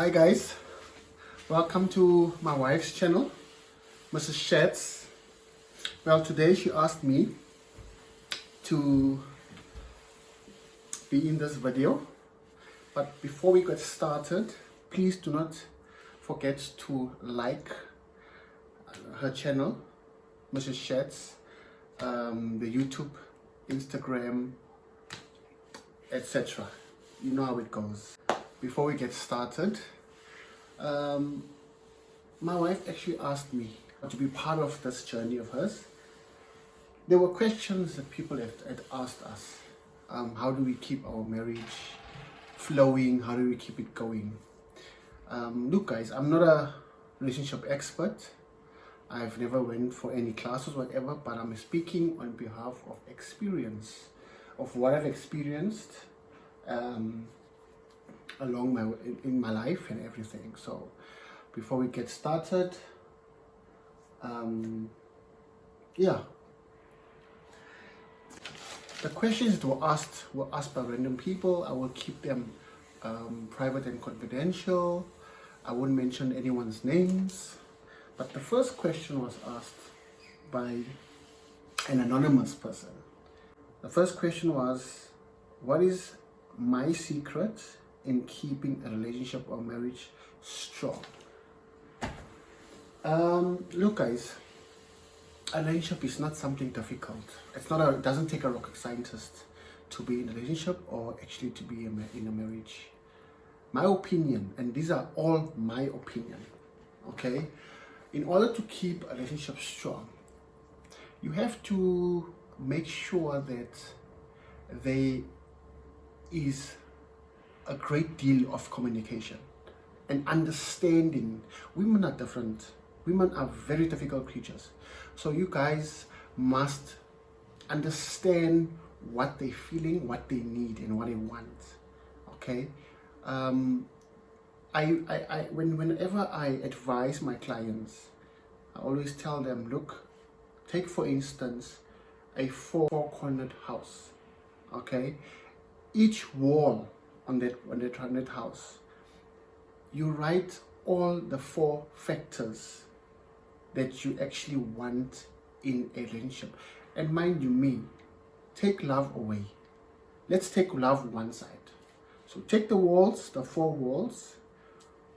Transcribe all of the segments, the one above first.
Hi guys, welcome to my wife's channel, Mrs. Schatz. Well, today she asked me to be in this video, but before we get started, please do not forget to like her channel, Mrs. Schatz, the YouTube, Instagram, etc. You know how it goes. Before we get started, my wife actually asked me to be part of this journey of hers. There were questions that people had asked us. How do we keep our marriage flowing? How do we keep it going? Look guys, I'm not a relationship expert. I've never went for any classes or whatever, but I'm speaking on behalf of experience, of what I've experienced along in my life and everything. So before we get started, the questions that were asked by random people. I will keep them private and confidential. I won't mention anyone's names. But the first question was asked by an anonymous person. The first question was, what is my secret in keeping a relationship or marriage strong? Look guys, a relationship is not something difficult. It doesn't take a rocket scientist to be in a relationship or actually to be in a marriage. My opinion, and these are all my opinion, okay? In order to keep a relationship strong, you have to make sure that there is a great deal of communication and understanding. Women are different. Women are very difficult creatures. So you guys must understand what they're feeling, what they need, and what they want. Okay? Whenever I advise my clients, I always tell them, look, take for instance a four-cornered house. Okay? Each wall on that house, you write all the 4 factors that you actually want in a relationship. And mind you, take love away. Let's take love one side. So take the walls, the 4 walls,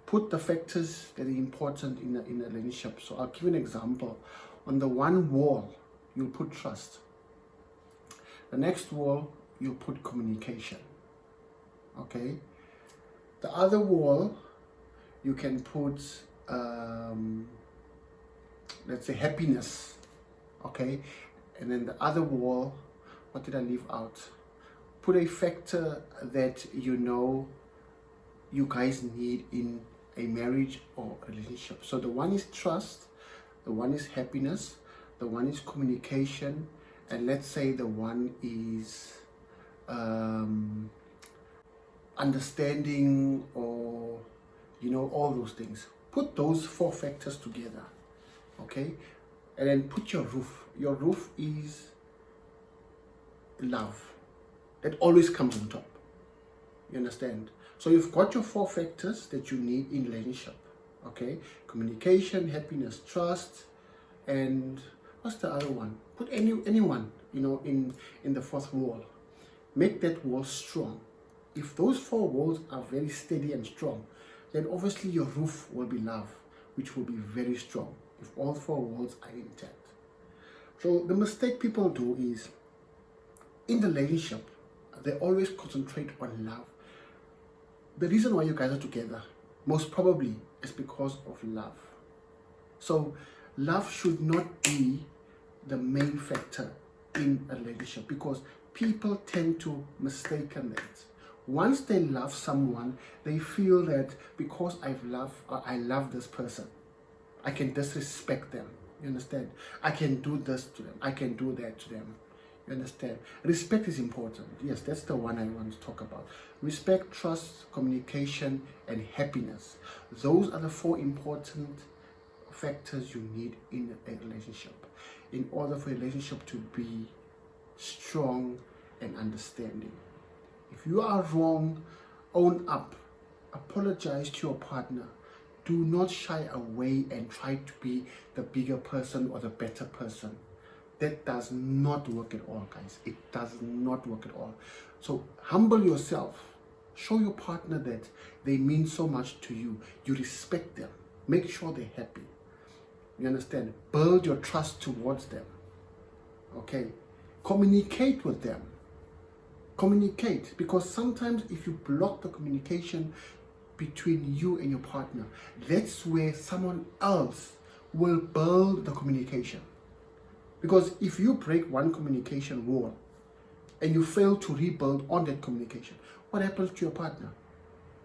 put the factors that are important in a relationship. So I'll give you an example. On the one wall, you'll put trust. The next wall, you'll put communication. Okay, the other wall you can put let's say happiness. Okay, and then the other wall, what did I leave out? Put a factor that you guys need in a marriage or a relationship. So the one is trust, the one is happiness, the one is communication, and let's say the one is understanding, or all those things. Put those 4 factors together, okay, and then put your roof. Your roof is love. That always comes on top. You understand? So you've got your 4 factors that you need in relationship, okay? Communication, happiness, trust, and what's the other one? Put anyone in the 4th wall. Make that wall strong. If those 4 walls are very steady and strong, then obviously your roof will be love, which will be very strong if all 4 walls are intact. So the mistake people do is, in the relationship, they always concentrate on love. The reason why you guys are together, most probably, is because of love. So love should not be the main factor in a relationship, because people tend to mistake that. Once they love someone, they feel that because I love this person, I can disrespect them. You understand? I can do this to them. I can do that to them. You understand? Respect is important. Yes, that's the one I want to talk about. Respect, trust, communication, and happiness. Those are the 4 important factors you need in a relationship in order for a relationship to be strong and understanding. If you are wrong, own up apologize to your partner. Do not shy away and try to be the bigger person or the better person. That does not work at all, guys. It does not work at all. So humble yourself. Show your partner that they mean so much to you. You respect them. Make sure they're happy. You understand? Build your trust towards them. Okay? Communicate with them. Communicate. Because sometimes if you block the communication between you and your partner, that's where someone else will build the communication. Because if you break one communication wall and you fail to rebuild on that communication, what happens to your partner?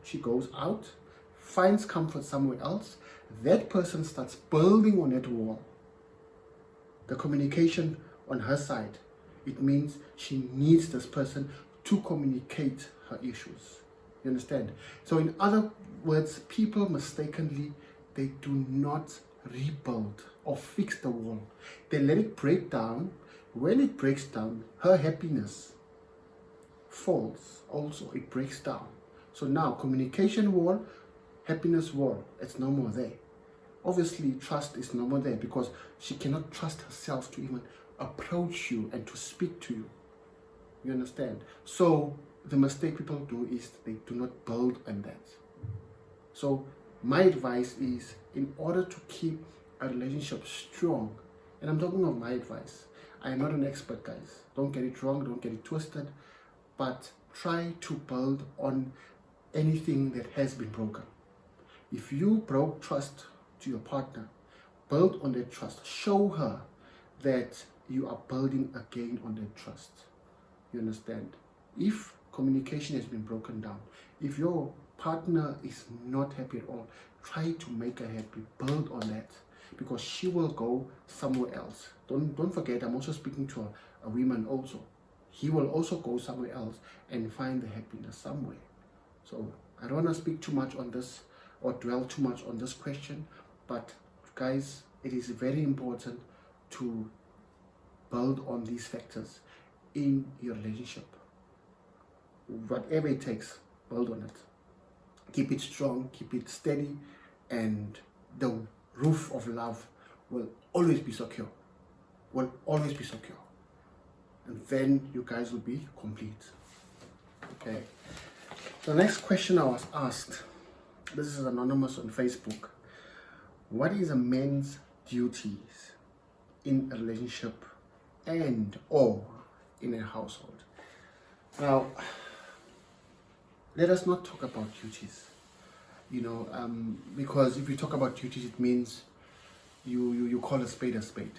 She goes out, finds comfort somewhere else. That person starts building on that wall. The communication on her side, it means she needs this person to communicate her issues. You understand? So in other words, people mistakenly, they do not rebuild or fix the wall. They let it break down. When it breaks down, her happiness falls also. It breaks down. So now communication wall, happiness wall, it's no more there. Obviously trust is no more there because she cannot trust herself to even approach you and to speak to you. You understand? So the mistake people do is they do not build on that. So my advice is, in order to keep a relationship strong, and I'm talking of my advice, I am not an expert, guys. Don't get it wrong, don't get it twisted, but try to build on anything that has been broken. If you broke trust to your partner, build on that trust. Show her that you are building again on that trust. You understand? If communication has been broken down, if your partner is not happy at all, try to make her happy. Build on that, because she will go somewhere else. Don't forget, I'm also speaking to a woman also. He will also go somewhere else and find the happiness somewhere. So I don't want to speak too much on this or dwell too much on this question, but guys, it is very important to build on these factors in your relationship. Whatever it takes, build on it. Keep it strong, keep it steady, and the roof of love will always be secure. Will always be secure. And then you guys will be complete. Okay. The next question I was asked, this is anonymous on Facebook. What is a man's duties in a relationship and or in a household? Now, let us not talk about duties, because if you talk about duties, it means you call a spade a spade.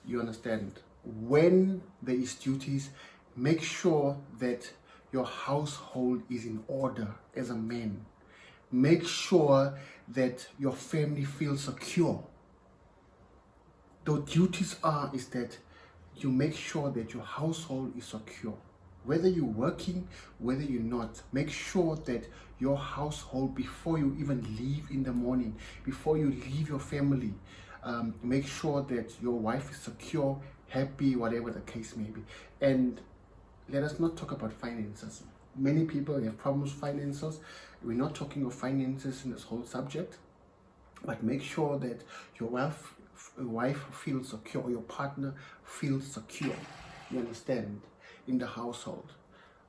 You understand? When there is duties, make sure that your household is in order as a man. Make sure that your family feels secure. The duties is that you make sure that your household is secure. Whether you're working, whether you're not, make sure that your household, before you even leave in the morning, before you leave your family, make sure that your wife is secure, happy, whatever the case may be. And let us not talk about finances. Many people have problems with finances. We're not talking of finances in this whole subject, but make sure that your wife feels secure, your partner feels secure. You understand? In the household.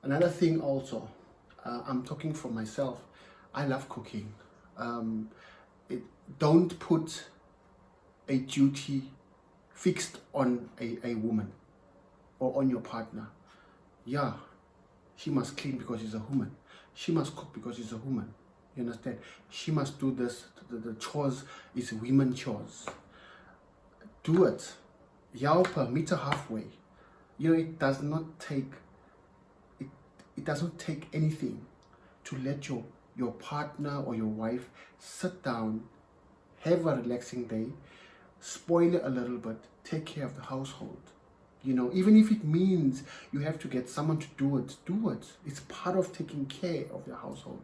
Another thing also, I'm talking for myself, I love cooking. Don't put a duty fixed on a woman or on your partner. Yeah, she must clean because she's a woman. She must cook because she's a woman. You understand? She must do this. The chores is women chores. Do it. Help her, meet her halfway. It does not take anything to let your partner or your wife sit down, have a relaxing day, spoil it a little bit, take care of the household. Even if it means you have to get someone to do it, do it. It's part of taking care of the household.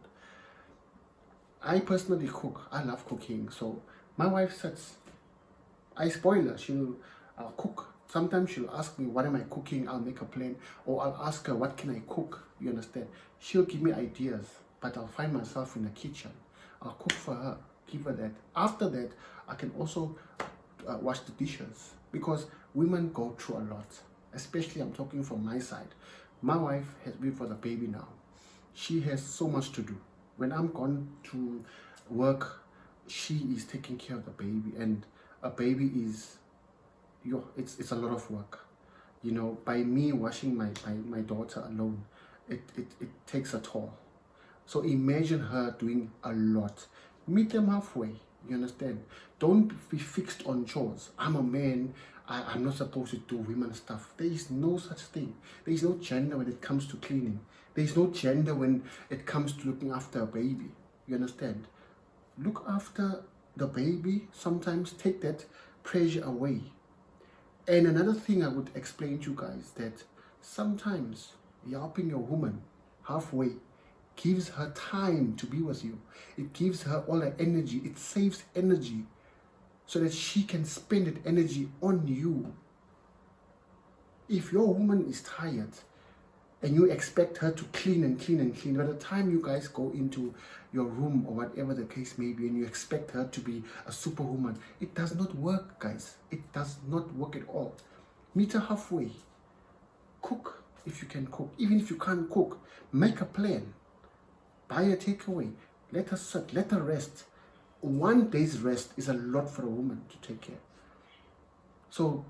I personally cook. I love cooking. So my wife sits, I spoil her. I'll cook. Sometimes she'll ask me, what am I cooking? I'll make a plan. Or I'll ask her, what can I cook? You understand? She'll give me ideas. but I'll find myself in the kitchen. I'll cook for her, give her that. After that, I can also wash the dishes, because women go through a lot. Especially, I'm talking from my side. My wife has been for the baby now. She has so much to do. When I'm gone to work, she is taking care of the baby, and a baby is, it's a lot of work. You know, by me washing my daughter alone, it takes a toll. So imagine her doing a lot. Meet them halfway. You understand? Don't be fixed on chores. I'm a man. I'm not supposed to do women stuff. There is no such thing. There is no gender when it comes to cleaning. There is no gender when it comes to looking after a baby. You understand? Look after the baby. Sometimes take that pressure away. And another thing I would explain to you guys, that sometimes helping your woman halfway gives her time to be with you. It gives her all her energy. It saves energy so that she can spend that energy on you. If your woman is tired and you expect her to clean and clean and clean, by the time you guys go into your room or whatever the case may be, and you expect her to be a superwoman, it does not work, guys. It does not work at all. Meet her halfway. Cook if you can cook. Even if you can't cook, make a plan. Buy a takeaway. Let her sit. Let her rest. 1 day's rest is a lot for a woman to take care. So,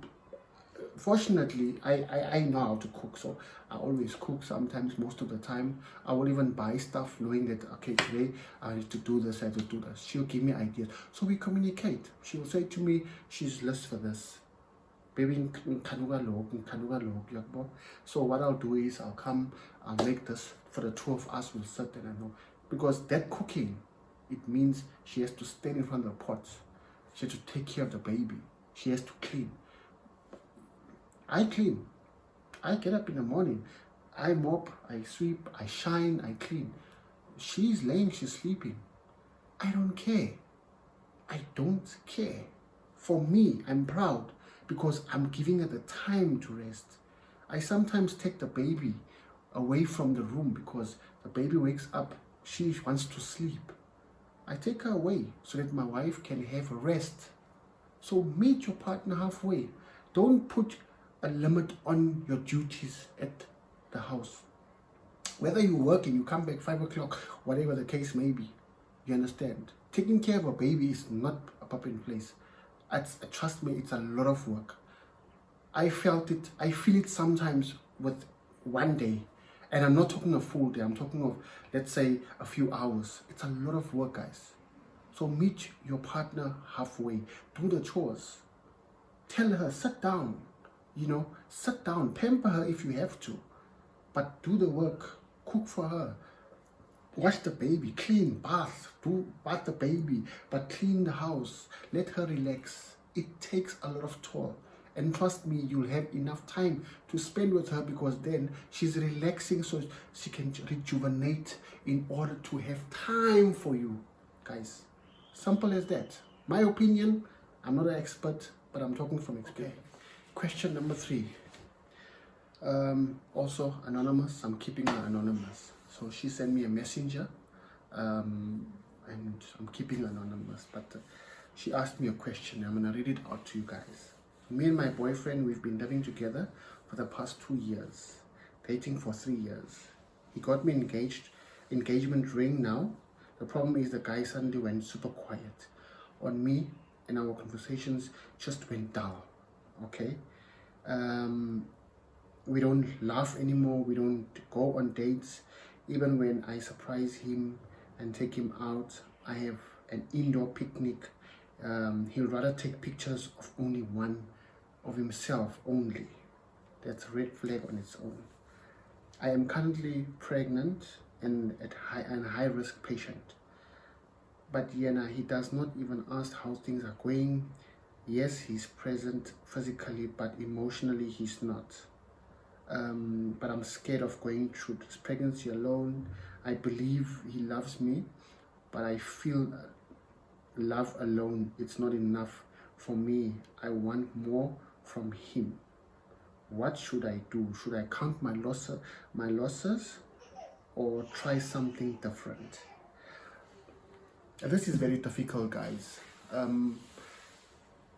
fortunately, I know how to cook. So, I always cook. Sometimes, most of the time, I will even buy stuff knowing that, okay, today I have to do this, I have to do this. She'll give me ideas. So, we communicate. She'll say to me, she's list for this. Baby, so what I'll do is I'll come, I'll make this for the two of us. We'll sit and I know, because that cooking, it means she has to stand in front of the pot. She has to take care of the baby. She has to clean. I clean. I get up in the morning. I mop, I sweep, I shine, I clean. She's laying, she's sleeping. I don't care. I don't care. For me, I'm proud because I'm giving her the time to rest. I sometimes take the baby away from the room because the baby wakes up, she wants to sleep. I take her away so that my wife can have a rest. So meet your partner halfway. Don't put a limit on your duties at the house. Whether you work and you come back 5 o'clock, whatever the case may be, you understand? Taking care of a baby is not a pop in place. Trust me, it's a lot of work. I feel it sometimes with 1 day. And I'm not talking a full day, I'm talking of, let's say, a few hours. It's a lot of work, guys. So meet your partner halfway. Do the chores. Tell her, sit down. Sit down. Pamper her if you have to. But do the work. Cook for her. Wash the baby. Clean. Bath. Bath the baby. But clean the house. Let her relax. It takes a lot of toll. And trust me, you'll have enough time to spend with her, because then she's relaxing so she can rejuvenate in order to have time for you, guys. Simple as that. My opinion, I'm not an expert, but I'm talking from experience. Okay. Question number 3. Also anonymous. I'm keeping her anonymous. So she sent me a messenger, and I'm keeping her anonymous. But she asked me a question. I'm going to read it out to you guys. Me and my boyfriend, we've been living together for the past 2 years, dating for 3 years. He got me engagement ring now. The problem is the guy suddenly went super quiet on me, and our conversations just went dull. Okay? We don't laugh anymore. We don't go on dates. Even when I surprise him and take him out, I have an indoor picnic. He'll rather take pictures of only one of himself only. That's a red flag on its own. I am currently pregnant and high risk patient. But he does not even ask how things are going. Yes, he's present physically, but emotionally he's not. But I'm scared of going through this pregnancy alone. I believe he loves me, but I feel love alone, it's not enough for me. I want more from him. What should I do? Should I count my losses? or try something different. And this is very difficult, guys.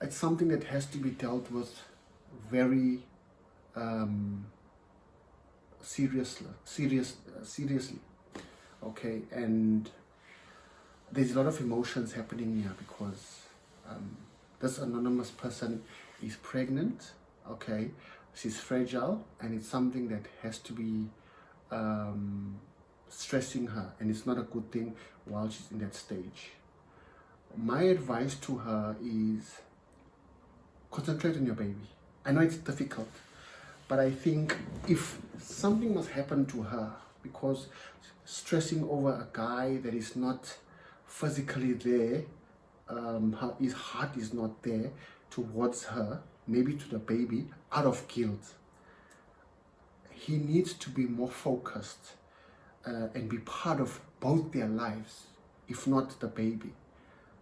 It's something that has to be dealt with very seriously. Okay, and there's a lot of emotions happening here because this anonymous person is pregnant. Okay, she's fragile, and it's something that has to be stressing her, and it's not a good thing while she's in that stage. My advice to her is concentrate on your baby. I know it's difficult, but I think if something must happen to her, because stressing over a guy that is not physically there, his heart is not there towards her, maybe to the baby, out of guilt, he needs to be more focused and be part of both their lives, if not the baby.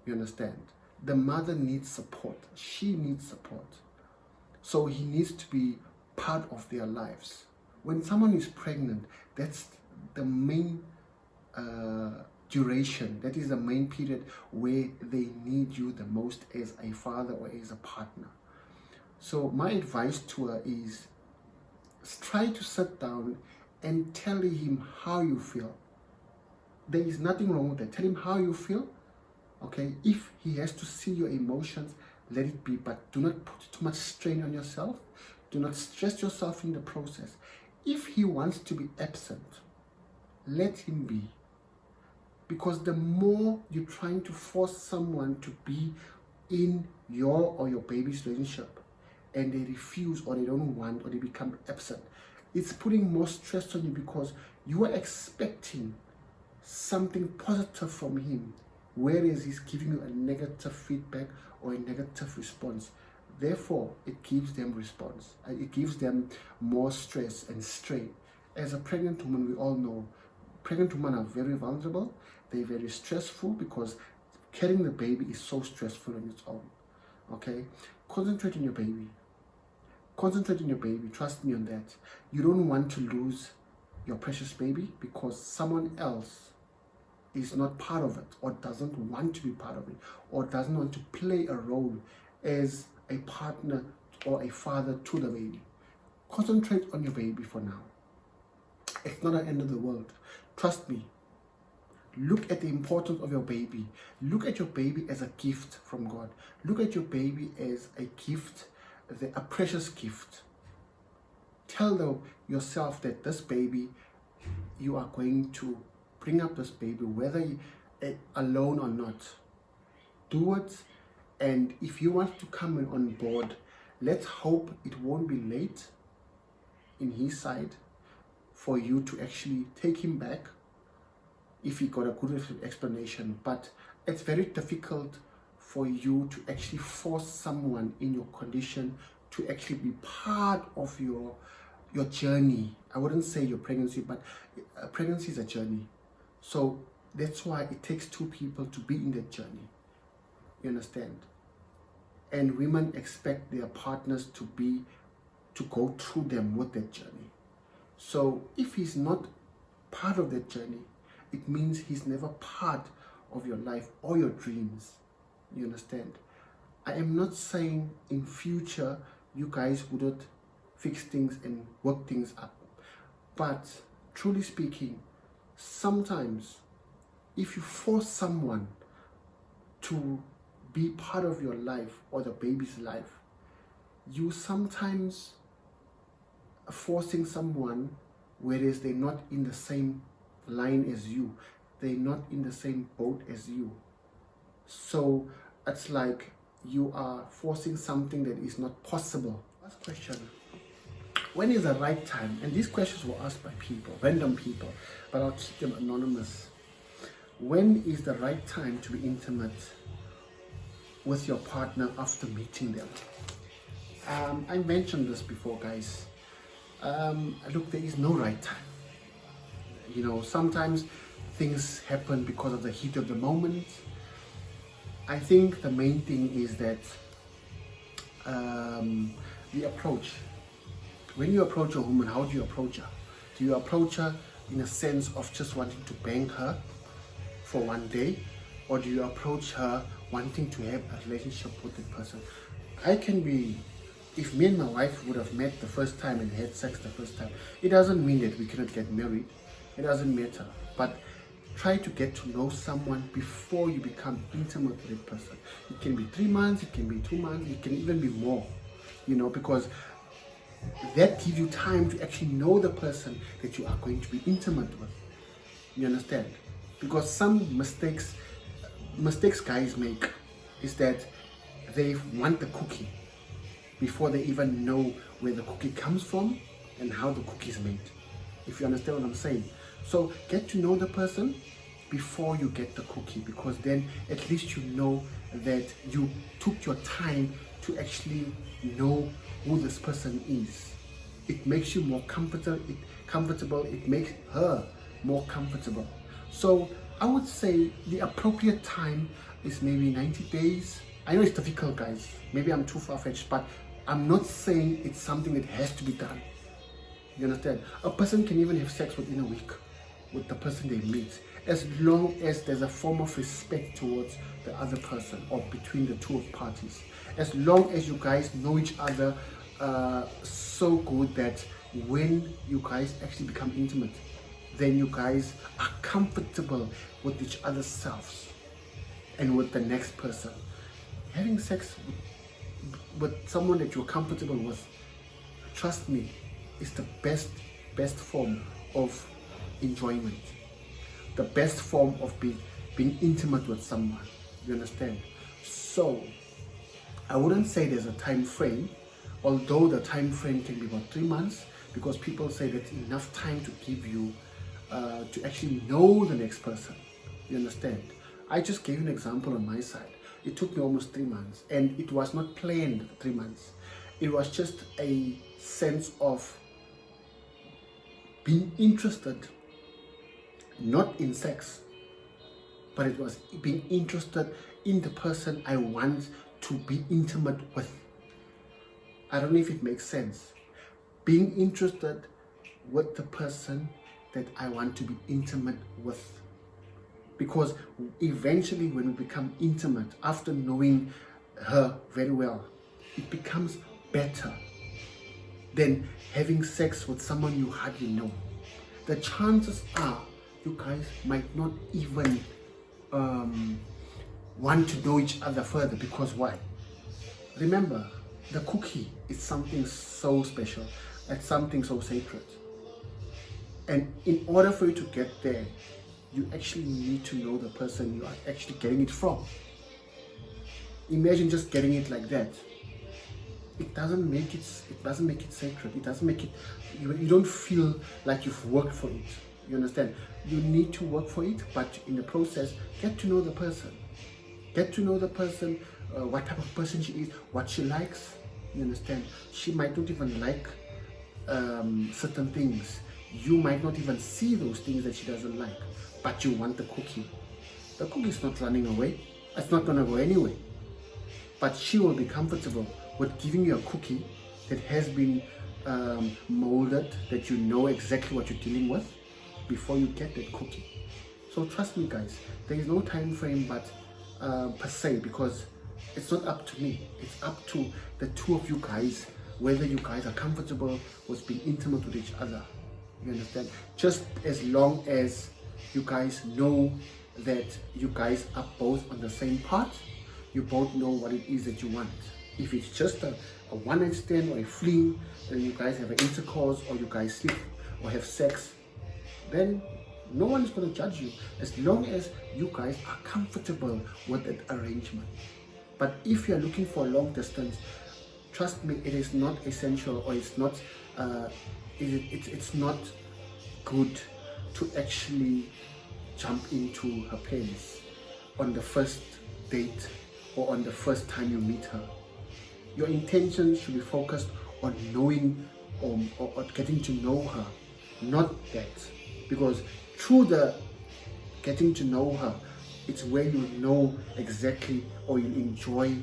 You understand? The mother needs support. She needs support. So he needs to be part of their lives. When someone is pregnant, that's the main duration. That is the main period where they need you the most as a father or as a partner. So my advice to her is try to sit down and tell him how you feel. There is nothing wrong with that. Tell him how you feel. Okay, if he has to see your emotions, let it be, but do not put too much strain on yourself. Do not stress yourself in the process. If he wants to be absent, let him be. Because the more you're trying to force someone to be in your or your baby's relationship, and they refuse or they don't want or they become absent, it's putting more stress on you because you are expecting something positive from him, whereas he's giving you a negative feedback or a negative response. Therefore, it gives them response. It gives them more stress and strain. As a pregnant woman, we all know pregnant women are very vulnerable. They're very stressful because carrying the baby is so stressful on its own. Okay? Concentrate on your baby. Concentrate on your baby. Trust me on that. You don't want to lose your precious baby because someone else is not part of it or doesn't want to be part of it or doesn't want to play a role as a partner or a father to the baby. Concentrate on your baby for now. It's not the end of the world. Trust me. Look at the importance of your baby. Look at your baby as a gift from God. Look at your baby as a gift, a precious gift. Tell yourself that this baby, you are going to bring up this baby, whether alone or not. Do it. And if you want to come on board, let's hope it won't be late in his side for you to actually take him back if he got a good explanation. But it's very difficult for you to actually force someone in your condition to actually be part of your journey. I wouldn't say your pregnancy, but pregnancy is a journey. So that's why it takes two people to be in that journey. You understand? And women expect their partners to go through them with that journey. So if he's not part of that journey, it means he's never part of your life or your dreams. You understand? I am not saying in future you guys wouldn't fix things and work things up. But truly speaking, sometimes if you force someone to be part of your life or the baby's life, you sometimes are forcing someone whereas they're not in the same line as you. They're not in the same boat as you. So it's like you are forcing something that is not possible. Last question. When is the right time? And these questions were asked by people, random people, but I'll keep them anonymous. When is the right time to be intimate with your partner after meeting them? I mentioned this before, guys. Look, there is no right time. You know, sometimes things happen because of the heat of the moment. I think the main thing is that the approach. When you approach a woman, how do you approach her? Do you approach her in a sense of just wanting to bang her for one day, or do you approach her wanting to have a relationship with the person? I can be, if me and my wife would have met the first time and had sex the first time, it doesn't mean that we cannot get married. It doesn't matter. But try to get to know someone before you become intimate with a person. It can be 3 months, it can be 2 months, it can even be more, because that gives you time to actually know the person that you are going to be intimate with. You understand? Because some mistakes guys make is that they want the cookie before they even know where the cookie comes from and how the cookie is made. If you understand what I'm saying. So get to know the person before you get the cookie, because then at least you know that you took your time to actually know who this person is. It makes you more comfortable. It makes her more comfortable. So I would say the appropriate time is maybe 90 days. I know it's difficult, guys. Maybe I'm too far-fetched, but I'm not saying it's something that has to be done. You understand? A person can even have sex within a week with the person they meet, as long as there's a form of respect towards the other person or between the two parties. As long as you guys know each other so good that when you guys actually become intimate, then you guys are comfortable with each other's selves and with the next person. Having sex with someone that you're comfortable with, trust me, is the best form of enjoyment, the best form of being intimate with someone. You understand? So I wouldn't say there's a time frame, although the time frame can be about 3 months, because people say that's enough time to give you to actually know the next person. You understand? I just gave you an example on my side. It took me almost 3 months, and it was not planned 3 months. It was just a sense of being interested, not in sex, but it was being interested in the person I want to be intimate with. I don't know if it makes sense. Being interested with the person that I want to be intimate with. Because eventually when we become intimate, after knowing her very well, it becomes better than having sex with someone you hardly know. The chances are you guys might not even want to know each other further. Because why? Remember, the cookie is something so special. It's something so sacred. And in order for you to get there, you actually need to know the person you are actually getting it from. Imagine just getting it like that. It doesn't make it sacred. It doesn't make it, you don't feel like you've worked for it. You understand? You need to work for it, but in the process, get to know the person. Get to know the person, what type of person she is, what she likes. You understand? She might not even like certain things. You might not even see those things that she doesn't like, but you want the cookie. The cookie is not running away. It's not going to go anyway. But she will be comfortable with giving you a cookie that has been molded, that you know exactly what you're dealing with before you get that cookie. So trust me, guys, there is no time frame but per se, because it's not up to me. It's up to the two of you guys, whether you guys are comfortable with being intimate with each other. You understand? Just as long as you guys know that you guys are both on the same path, you both know what it is that you want. If it's just a one-night stand or a fling, and you guys have an intercourse, or you guys sleep or have sex, then no one is going to judge you, as long as you guys are comfortable with that arrangement. But if you're looking for a long distance, trust me, it is not essential, or it's not it's not good to actually jump into her pants on the first date or on the first time you meet her. Your intention should be focused on knowing or getting to know her, not that. Because through the getting to know her, it's where you know exactly, or you enjoy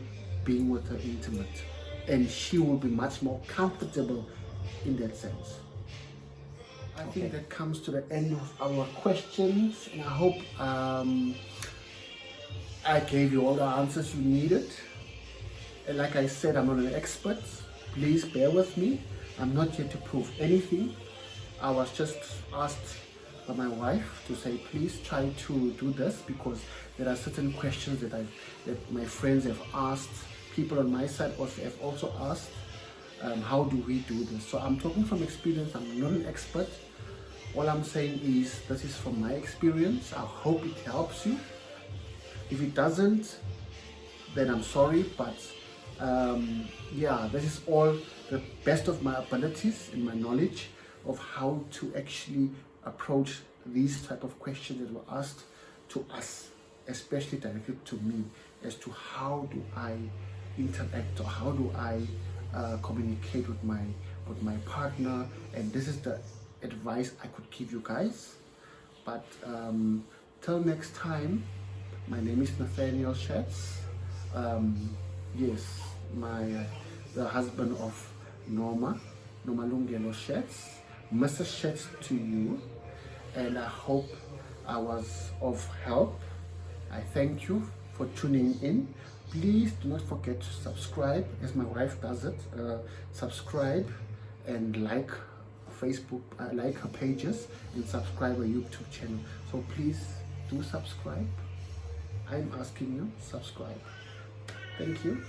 being with her intimate, and she will be much more comfortable in that sense. I think that comes to the end of our questions, and I hope I gave you all the answers you needed. And like I said, I'm not an expert. Please bear with me. I'm not here to prove anything. I was just asked by my wife to say, please try to do this, because there are certain questions that my friends have asked. People on my side also have also asked, how do we do this? So I'm talking from experience. I'm not an expert. All I'm saying is this is from my experience. I hope it helps you. If it doesn't, then I'm sorry, but yeah, this is all the best of my abilities and my knowledge of how to actually approach these type of questions that were asked to us, especially directed to me, as to how do I interact, or how do I communicate with my partner. And this is the advice I could give you guys. But till next time, my name is Nathaniel Schatz. Yes, the husband of Norma Lungelo Schatz. Mrs. Schatz to you, and I hope I was of help. I thank you for tuning in. Please do not forget to subscribe, as my wife does it. Subscribe and like Facebook, like her pages, and subscribe her YouTube channel. So please do subscribe. I'm asking you, subscribe. Thank you.